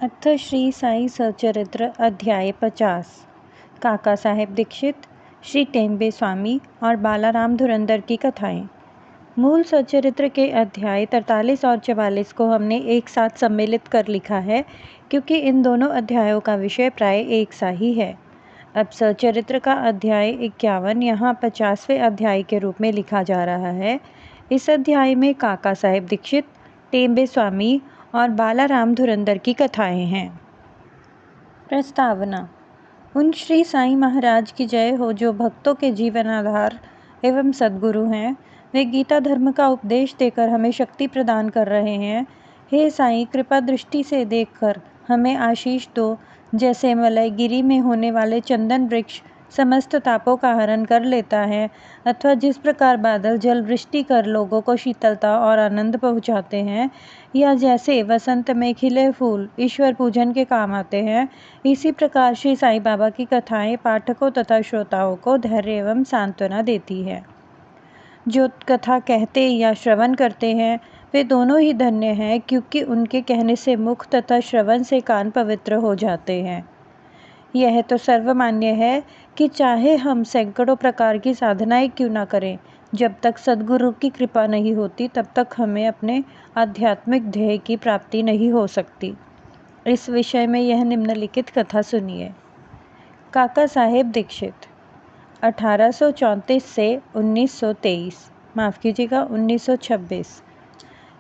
अथ श्री साई सचरित्र अध्याय 50। काका साहेब दीक्षित, श्री टेम्बे स्वामी और बालाराम धुरंधर की कथाएं। मूल सचरित्र के अध्याय 43 और 44 को हमने एक साथ सम्मिलित कर लिखा है क्योंकि इन दोनों अध्यायों का विषय प्राय एक सा ही है। अब सचरित्र का अध्याय 51 यहाँ 50वें अध्याय के रूप में लिखा जा रहा है। इस अध्याय में काका साहेब दीक्षित, टेम्बे स्वामी और बालाराम धुरंधर की कथाएं हैं। प्रस्तावना। उन श्री साईं महाराज की जय हो जो भक्तों के जीवन आधार एवं सद्गुरु हैं। वे गीता धर्म का उपदेश देकर हमें शक्ति प्रदान कर रहे हैं। हे साईं, कृपा दृष्टि से देखकर हमें आशीष दो। जैसे मलयगिरी में होने वाले चंदन वृक्ष समस्त तापों का हरण कर लेता है, अथवा जिस प्रकार बादल जल वृष्टि कर लोगों को शीतलता और आनंद पहुँचाते हैं, या जैसे वसंत में खिले फूल ईश्वर पूजन के काम आते हैं, इसी प्रकार श्री साईं बाबा की कथाएं पाठकों तथा श्रोताओं को धैर्य एवं सांत्वना देती है। जो कथा कहते या श्रवण करते हैं वे दोनों ही धन्य हैं, क्योंकि उनके कहने से मुख तथा श्रवण से कान पवित्र हो जाते हैं। यह तो सर्वमान्य है कि चाहे हम सैकड़ों प्रकार की साधनाएं क्यों न करें, जब तक सद्गुरु की कृपा नहीं होती तब तक हमें अपने आध्यात्मिक ध्येय की प्राप्ति नहीं हो सकती। इस विषय में यह निम्नलिखित कथा सुनिए। काका साहेब दीक्षित 1834 से 1923, माफ़ कीजिएगा 1926।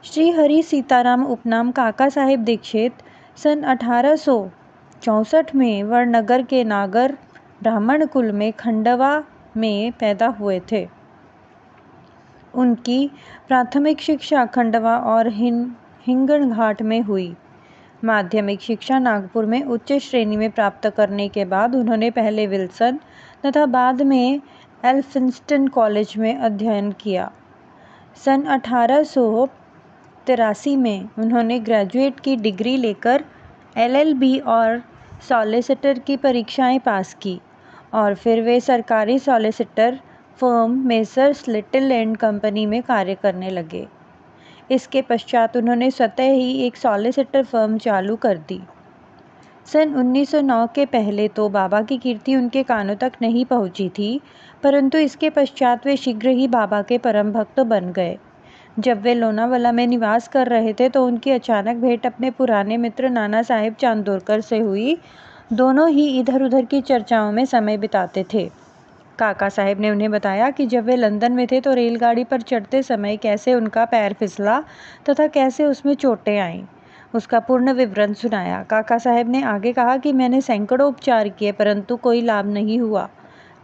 श्री हरि सीताराम उपनाम काका साहेब दीक्षित सन 1864 में वड़नगर के नागर ब्राह्मण कुल में खंडवा में पैदा हुए थे। उनकी प्राथमिक शिक्षा खंडवा और हिंगणघाट में हुई। माध्यमिक शिक्षा नागपुर में उच्च श्रेणी में प्राप्त करने के बाद उन्होंने पहले विल्सन तथा बाद में एल्फिंस्टन कॉलेज में अध्ययन किया। सन 1883 में उन्होंने ग्रेजुएट की डिग्री लेकर LLB और सॉलिसिटर की परीक्षाएं पास की और फिर वे सरकारी solicitor firm messrs little and company में कार्य करने लगे। इसके पश्चात उन्होंने स्वतः ही एक सॉलिसिटर फर्म चालू कर दी। सन 1909 के पहले तो बाबा की कीर्ति उनके कानों तक नहीं पहुंची थी, परंतु इसके पश्चात वे शीघ्र ही बाबा के परम भक्त बन गए। जब वे लोनावाला में निवास कर रहे थे तो उनकी अचानक भेंट अपने पुराने मित्र नाना साहेब चांदोरकर से हुई। दोनों ही इधर उधर की चर्चाओं में समय बिताते थे। काका साहेब ने उन्हें बताया कि जब वे लंदन में थे तो रेलगाड़ी पर चढ़ते समय कैसे उनका पैर फिसला तथा कैसे उसमें चोटें आईं। उसका पूर्ण विवरण सुनाया। काका साहेब ने आगे कहा कि मैंने सैकड़ों उपचार किए परंतु कोई लाभ नहीं हुआ।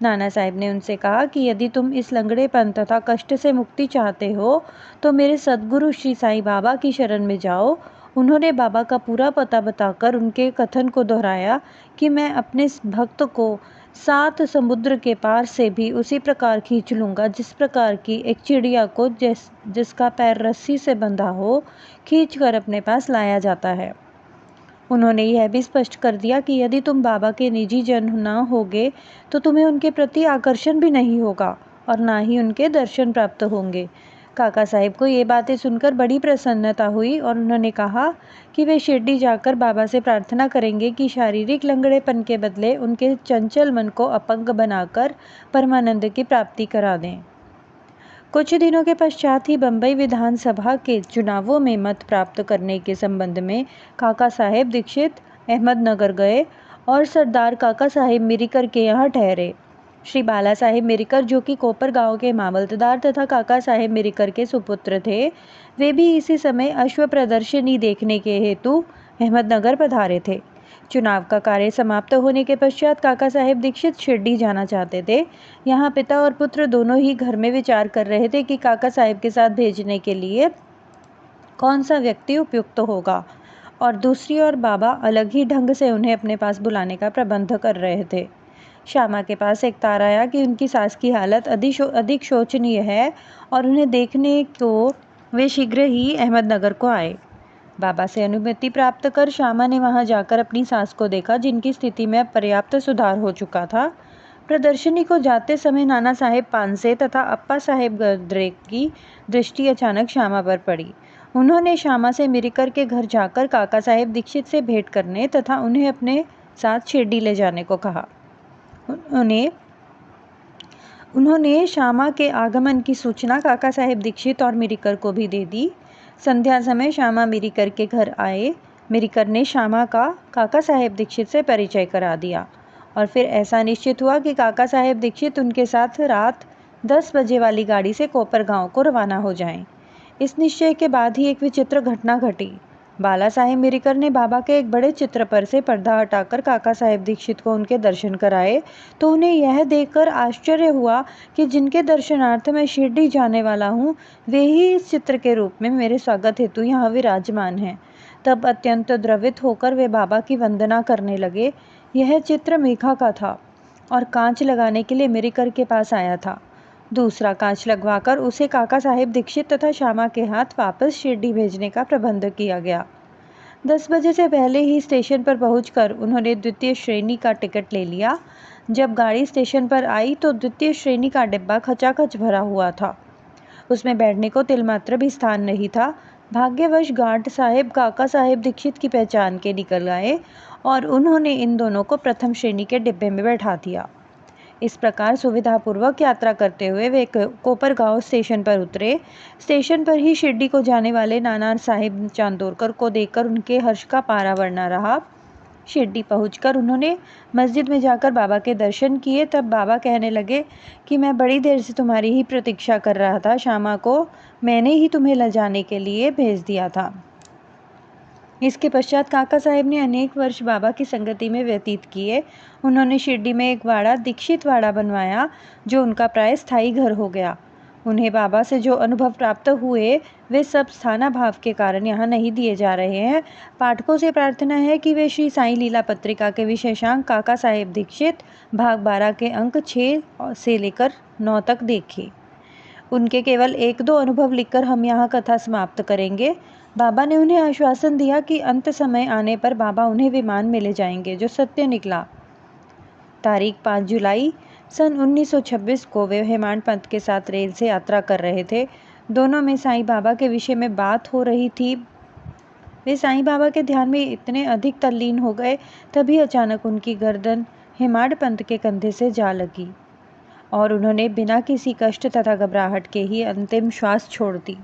नाना साहेब ने उनसे कहा कि यदि तुम इस लंगड़ेपन तथा कष्ट से मुक्ति चाहते हो तो मेरे सद्गुरु श्री साईं बाबा की शरण में जाओ। उन्होंने बाबा का पूरा पता बताकर उनके कथन को दोहराया कि मैं अपने भक्त को 7 समुद्र के पार से भी उसी प्रकार खींच लूँगा जिस प्रकार की एक चिड़िया को जिसका पैर रस्सी से बंधा हो खींचकर अपने पास लाया जाता है। उन्होंने यह भी स्पष्ट कर दिया कि यदि तुम बाबा के निजी जन न होगे तो तुम्हें उनके प्रति आकर्षण भी नहीं होगा और ना ही उनके दर्शन प्राप्त होंगे। काका साहेब को ये बातें सुनकर बड़ी प्रसन्नता हुई और उन्होंने कहा कि वे शिरडी जाकर बाबा से प्रार्थना करेंगे कि शारीरिक लंगड़ेपन के बदले उनके चंचल मन को अपंग बनाकर परमानंद की प्राप्ति करा दें। कुछ दिनों के पश्चात ही बम्बई विधानसभा के चुनावों में मत प्राप्त करने के संबंध में काका साहेब दीक्षित अहमदनगर गए और सरदार काका साहेब मिरिकर के यहाँ ठहरे। श्री बाला साहेब मिरिकर, जो कि कोपर गांव के मामलतदार तथा काका साहेब मिरिकर के सुपुत्र थे, वे भी इसी समय अश्व प्रदर्शनी देखने के हेतु अहमदनगर पधारे थे। चुनाव का कार्य समाप्त होने के पश्चात काका साहेब दीक्षित शिरडी जाना चाहते थे। यहाँ पिता और पुत्र दोनों ही घर में विचार कर रहे थे कि काका साहेब के साथ भेजने के लिए कौन सा व्यक्ति उपयुक्त होगा, और दूसरी ओर बाबा अलग ही ढंग से उन्हें अपने पास बुलाने का प्रबंध कर रहे थे। श्यामा के पास एक तार आया कि उनकी सास की हालत अधिक शोचनीय है और उन्हें देखने को वे शीघ्र ही अहमदनगर को आए। बाबा से अनुमति प्राप्त कर श्यामा ने वहां जाकर अपनी सास को देखा, जिनकी स्थिति में अब पर्याप्त सुधार हो चुका था। प्रदर्शनी को जाते समय नाना साहेब पानसे तथा अप्पा साहेब गद्रे की दृष्टि अचानक श्यामा पर पड़ी उन्होंने श्यामा से मिरिकर के घर जाकर काका साहेब दीक्षित से भेंट करने तथा उन्हें अपने साथ शिरडी ले जाने को कहा। उन्होंने श्यामा के आगमन की सूचना काका साहेब दीक्षित और मिरिकर को भी दे दी। संध्या समय श्यामा मिरिकर के घर आए। मिरिकर ने श्यामा का काका साहेब दीक्षित से परिचय करा दिया और फिर ऐसा निश्चित हुआ कि काका साहेब दीक्षित उनके साथ रात 10 बजे वाली गाड़ी से कोपर गांव को रवाना हो जाएं। इस निश्चय के बाद ही एक विचित्र घटना घटी। बाला साहेब मिरिकर ने बाबा के एक बड़े चित्र पर से पर्दा हटाकर काका साहेब दीक्षित को उनके दर्शन कराए तो उन्हें यह देखकर आश्चर्य हुआ कि जिनके दर्शनार्थ मैं शिरडी जाने वाला हूँ वे ही इस चित्र के रूप में मेरे स्वागत हेतु यहाँ विराजमान हैं। तब अत्यंत द्रवित होकर वे बाबा की वंदना करने लगे। यह चित्र मेघा का था और कांच लगाने के लिए मिरिकर के पास आया था। दूसरा कांच लगवाकर उसे काका साहेब दीक्षित तथा श्यामा के हाथ वापस शिरडी भेजने का प्रबंध किया गया। 10 बजे से पहले ही स्टेशन पर पहुंचकर उन्होंने द्वितीय श्रेणी का टिकट ले लिया। जब गाड़ी स्टेशन पर आई तो द्वितीय श्रेणी का डिब्बा खचाखच भरा हुआ था। उसमें बैठने को तिलमात्र भी स्थान नहीं था। भाग्यवश गार्ड साहेब काका साहेब दीक्षित की पहचान के निकल आए और उन्होंने इन दोनों को प्रथम श्रेणी के डिब्बे में बैठा दिया। इस प्रकार सुविधापूर्वक यात्रा करते हुए वे कोपरगांव स्टेशन पर उतरे। स्टेशन पर ही शिरडी को जाने वाले नाना साहिब चांदोरकर को देखकर उनके हर्ष का पारावार न रहा। शिरडी पहुंचकर उन्होंने मस्जिद में जाकर बाबा के दर्शन किए। तब बाबा कहने लगे कि मैं बड़ी देर से तुम्हारी ही प्रतीक्षा कर रहा था। श्यामा को मैंने ही तुम्हें ले जाने के लिए भेज दिया था। इसके पश्चात काका साहेब ने अनेक वर्ष बाबा की संगति में व्यतीत किए। उन्होंने शिरडी में एक वाड़ा दीक्षित वाड़ा बनवाया जो उनका प्राय स्थायी घर हो गया। उन्हें बाबा से जो अनुभव प्राप्त हुए वे सब स्थानाभाव के कारण यहाँ नहीं दिए जा रहे हैं। पाठकों से प्रार्थना है कि वे श्री साईं लीला पत्रिका के विशेषांक काका साहेब दीक्षित भाग 12 के अंक 6 से लेकर 9 तक देखें। उनके केवल 1-2 अनुभव लिखकर हम यहाँ कथा समाप्त करेंगे। बाबा ने उन्हें आश्वासन दिया कि अंत समय आने पर बाबा उन्हें विमान में ले जाएंगे, जो सत्य निकला। तारीख 5 जुलाई सन 1926 को वे हेमाड पंत के साथ रेल से यात्रा कर रहे थे। दोनों में साईं बाबा के विषय में बात हो रही थी। वे साईं बाबा के ध्यान में इतने अधिक तल्लीन हो गए, तभी अचानक उनकी गर्दन हेमाड पंत के कंधे से जा लगी और उन्होंने बिना किसी कष्ट तथा घबराहट के ही अंतिम श्वास छोड़ दी।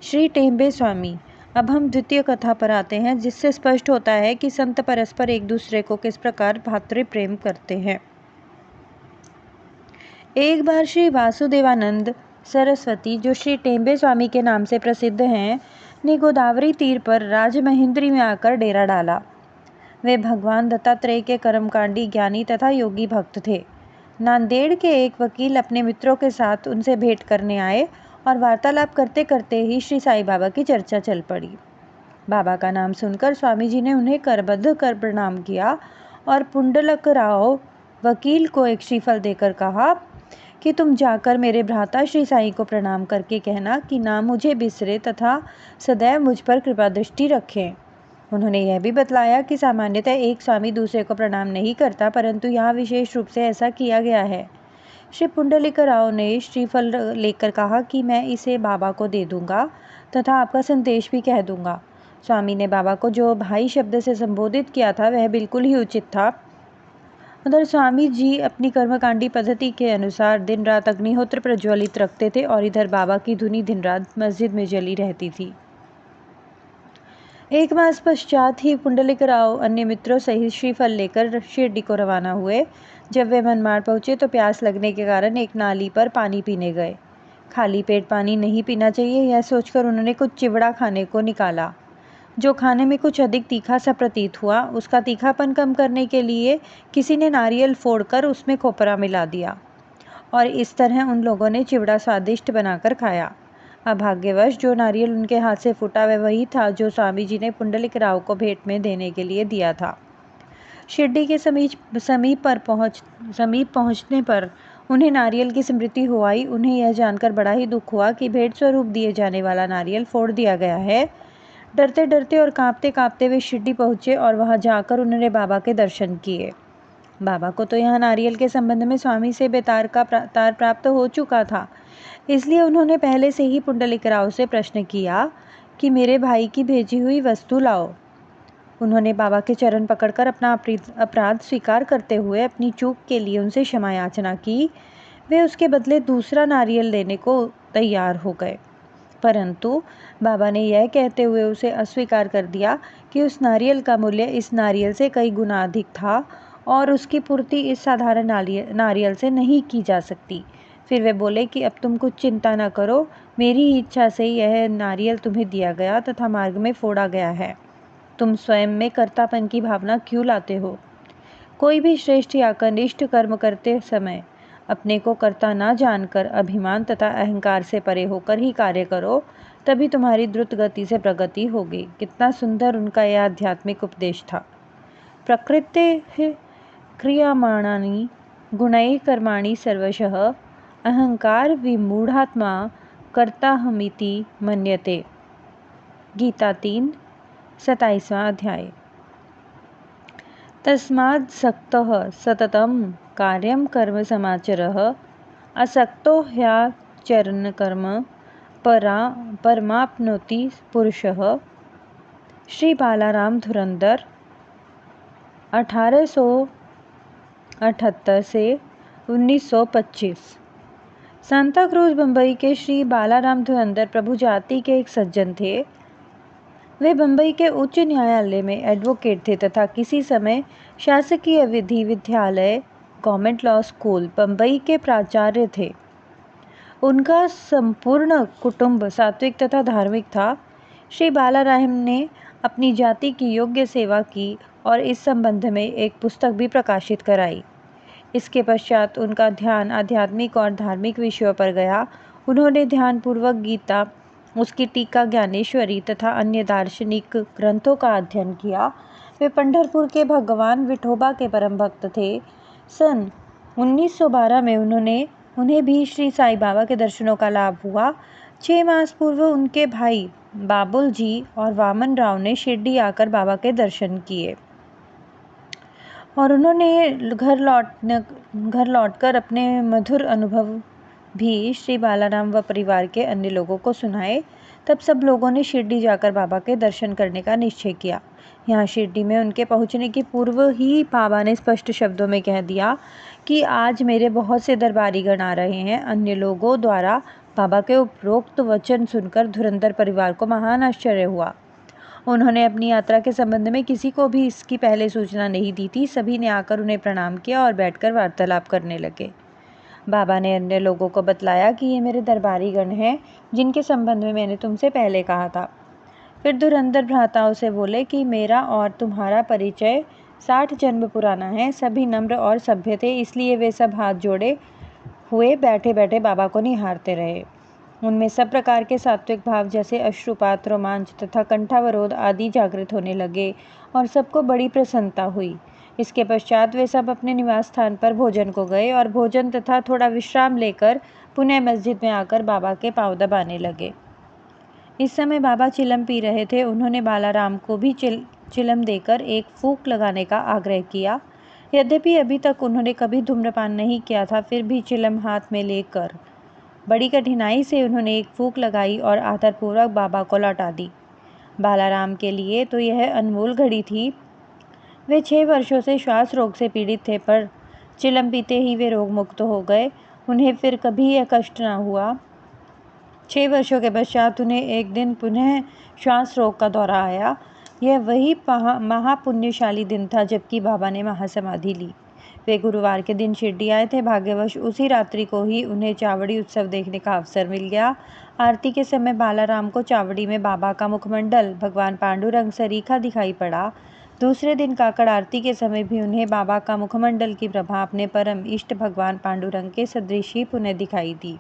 श्री टेम्बे स्वामी। अब हम द्वितीय कथा पर आते हैं, जिससे स्पष्ट होता है कि संत परस्पर एक दूसरे को किस प्रकार भातृ प्रेम करते हैं। एक बार श्री वासुदेवानंद सरस्वती, जो श्री टेम्बे स्वामी के नाम से प्रसिद्ध हैं, ने गोदावरी तीर पर राजमहेंद्री में आकर डेरा डाला। वे भगवान दत्तात्रेय के कर्मकांडी ज्ञानी तथा योगी भक्त थे। नांदेड़ के एक वकील अपने मित्रों के साथ उनसे भेंट करने आए और वार्तालाप करते करते ही श्री साईं बाबा की चर्चा चल पड़ी। बाबा का नाम सुनकर स्वामी जी ने उन्हें करबद्ध कर प्रणाम किया और पुंडलक राव वकील को एक श्रीफल देकर कहा कि तुम जाकर मेरे भ्राता श्री साईं को प्रणाम करके कहना कि ना मुझे बिसरे तथा सदैव मुझ पर कृपा दृष्टि रखें। उन्होंने यह भी बतलाया कि सामान्यतः एक स्वामी दूसरे को प्रणाम नहीं करता, परंतु यहाँ विशेष रूप से ऐसा किया गया है। श्री पुंडलिक राव ने श्रीफल लेकर कहा कि मैं इसे बाबा को दे दूंगा तथा आपका संदेश भी कह दूंगा। स्वामी ने बाबा को जो भाई शब्द से संबोधित किया था वह बिल्कुल ही उचित था। उधर स्वामी जी अपनी कर्मकांडी पद्धति के अनुसार दिन रात अग्निहोत्र प्रज्वलित रखते थे और इधर बाबा की धुनी दिन रात मस्जिद में जली रहती थी। एक मास पश्चात ही पुंडलिक राव अन्य मित्रों सहित श्रीफल लेकर शिरडी को रवाना हुए। जब वे मनमाड़ पहुंचे तो प्यास लगने के कारण एक नाली पर पानी पीने गए। खाली पेट पानी नहीं पीना चाहिए, यह सोचकर उन्होंने कुछ चिवड़ा खाने को निकाला, जो खाने में कुछ अधिक तीखा सा प्रतीत हुआ। उसका तीखापन कम करने के लिए किसी ने नारियल फोड़कर उसमें खोपरा मिला दिया और इस तरह उन लोगों ने चिवड़ा स्वादिष्ट बनाकर खाया। अभाग्यवश जो नारियल उनके हाथ से फूटा वह वही था जो स्वामी जी ने पुंडलिक राव को भेंट में देने के लिए दिया था। शिरडी के समीप पहुंचने पर उन्हें नारियल की स्मृति हो आई। उन्हें यह जानकर बड़ा ही दुख हुआ कि भेंट स्वरूप दिए जाने वाला नारियल फोड़ दिया गया है। डरते डरते और कांपते कांपते वे शिरडी पहुंचे और वहां जाकर उन्होंने बाबा के दर्शन किए। बाबा को तो यहाँ नारियल के संबंध में स्वामी से बेतार का तार प्राप्त हो चुका था, इसलिए उन्होंने पहले से ही पुंडलिकराव से प्रश्न किया कि मेरे भाई की भेजी हुई वस्तु लाओ। उन्होंने बाबा के चरण पकड़कर अपना अपराध स्वीकार करते हुए अपनी चूक के लिए उनसे क्षमा याचना की। वे उसके बदले दूसरा नारियल लेने को तैयार हो गए, परंतु बाबा ने यह कहते हुए उसे अस्वीकार कर दिया कि उस नारियल का मूल्य इस नारियल से कई गुना अधिक था और उसकी पूर्ति इस साधारण नारियल से नहीं की जा सकती। फिर वे बोले कि अब तुम कुछ चिंता न करो, मेरी ही इच्छा से यह नारियल तुम्हें दिया गया तथा मार्ग में फोड़ा गया है। तुम स्वयं में कर्तापन की भावना क्यों लाते हो? कोई भी श्रेष्ठ या कनिष्ठ कर्म करते समय अपने को कर्ता न जानकर अभिमान तथा अहंकार से परे होकर ही कार्य करो, तभी तुम्हारी द्रुत गति से प्रगति होगी। कितना सुंदर उनका यह आध्यात्मिक उपदेश था। प्रकृतेः क्रियमाणानि गुणैः कर्माणि सर्वशः अहंकार विमूढ़ात्मा कर्ताहमिति मन्यते। गीता 3:27वां अध्याय। तस्माद् सक्तः सततं कार्यं कर्म समाचरः असक्तो ह्याचरन् कर्म परमाप्नोति पुरुषः। श्री बालाराम धुरंधर 1878 से 1925। सांता क्रूज बम्बई के श्री बालाराम धुरंधर प्रभु जाति के एक सज्जन थे। वे बम्बई के उच्च न्यायालय में एडवोकेट थे तथा किसी समय शासकीय विधि विद्यालय गवर्नमेंट लॉ स्कूल बम्बई के प्राचार्य थे। उनका संपूर्ण कुटुंब सात्विक तथा धार्मिक था। श्री बालाराम ने अपनी जाति की योग्य सेवा की और इस संबंध में एक पुस्तक भी प्रकाशित कराई। इसके पश्चात उनका ध्यान आध्यात्मिक और धार्मिक विषयों पर गया। उन्होंने ध्यानपूर्वक गीता, उसकी टीका, ज्ञानेश्वरी तथा अन्य दार्शनिक ग्रंथों का अध्ययन किया। वे पंढरपुर के भगवान विठोबा के परम भक्त थे। सन 1912 में उन्हें भी श्री साईं बाबा के दर्शनों का लाभ हुआ। 6 मास पूर्व उनके भाई बाबुल जी और वामन राव ने शिरडी आकर बाबा के दर्शन किए और उन्होंने घर लौटकर अपने मधुर अनुभव भी श्री बालाराम व परिवार के अन्य लोगों को सुनाए। तब सब लोगों ने शिरडी जाकर बाबा के दर्शन करने का निश्चय किया। यहाँ शिरडी में उनके पहुँचने की पूर्व ही बाबा ने स्पष्ट शब्दों में कह दिया कि आज मेरे बहुत से दरबारीगण आ रहे हैं। अन्य लोगों द्वारा बाबा के उपरोक्त वचन सुनकर धुरंधर परिवार को महान आश्चर्य हुआ। उन्होंने अपनी यात्रा के संबंध में किसी को भी इसकी पहले सूचना नहीं दी थी। सभी ने आकर उन्हें प्रणाम किया और बैठकर वार्तालाप करने लगे। बाबा ने अन्य लोगों को बतलाया कि ये मेरे दरबारीगण हैं, जिनके संबंध में मैंने तुमसे पहले कहा था। फिर धुरंधर भ्राताओं से बोले कि मेरा और तुम्हारा परिचय 60 जन्म पुराना है। सभी नम्र और सभ्य थे, इसलिए वे सब हाथ जोड़े हुए बैठे बैठे बाबा को निहारते रहे। उनमें सब प्रकार के सात्विक भाव जैसे अश्रुपात, रोमांच तथा कंठावरोध आदि जागृत होने लगे और सबको बड़ी प्रसन्नता हुई। इसके पश्चात वे सब अपने निवास स्थान पर भोजन को गए और भोजन तथा थोड़ा विश्राम लेकर पुनः मस्जिद में आकर बाबा के पांव दबाने लगे। इस समय बाबा चिलम पी रहे थे। उन्होंने बालाराम को भी चिलम देकर एक फूंक लगाने का आग्रह किया। यद्यपि अभी तक उन्होंने कभी धूम्रपान नहीं किया था, फिर भी चिलम हाथ में लेकर बड़ी कठिनाई से उन्होंने एक फूंक लगाई और आदरपूर्वक बाबा को लौटा दी। बालाराम के लिए तो यह अनमोल घड़ी थी। वे 6 वर्षों से श्वास रोग से पीड़ित थे, पर चिलम पीते ही वे रोग मुक्त हो गए। उन्हें फिर कभी यह कष्ट न हुआ। 6 वर्षों के पश्चात उन्हें एक दिन पुनः श्वास रोग का दौरा आया। यह वही महापुण्यशाली दिन था जबकि बाबा ने महासमाधि ली। वे गुरुवार के दिन शिरडी आए थे। भाग्यवश उसी रात्रि को ही उन्हें चावड़ी उत्सव देखने का अवसर मिल गया। आरती के समय बालाराम को चावड़ी में बाबा का मुखमंडल भगवान पांडुरंग सरीखा दिखाई पड़ा। दूसरे दिन काकड़ आरती के समय भी उन्हें बाबा का मुखमंडल की प्रभा अपने परम इष्ट भगवान पांडुरंग के सदृश ही पुनः दिखाई दी।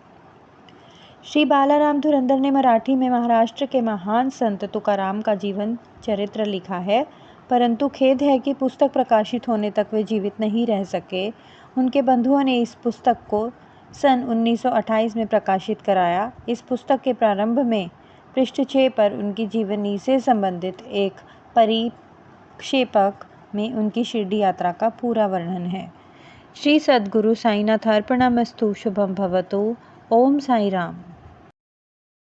श्री बालाराम धुरंधर ने मराठी में महाराष्ट्र के महान संत तुकाराम का जीवन चरित्र लिखा है, परंतु खेद है कि पुस्तक प्रकाशित होने तक वे जीवित नहीं रह सके। उनके बंधुओं ने इस पुस्तक को सन 1928 में प्रकाशित कराया। इस पुस्तक के प्रारंभ में पृष्ठ 6 पर उनकी जीवनी से संबंधित एक परिक्षेपक में उनकी शिरडी यात्रा का पूरा वर्णन है। श्री सद्गुरु साईनाथ अर्पणमस्तु। शुभम भवतु। ओम साई राम।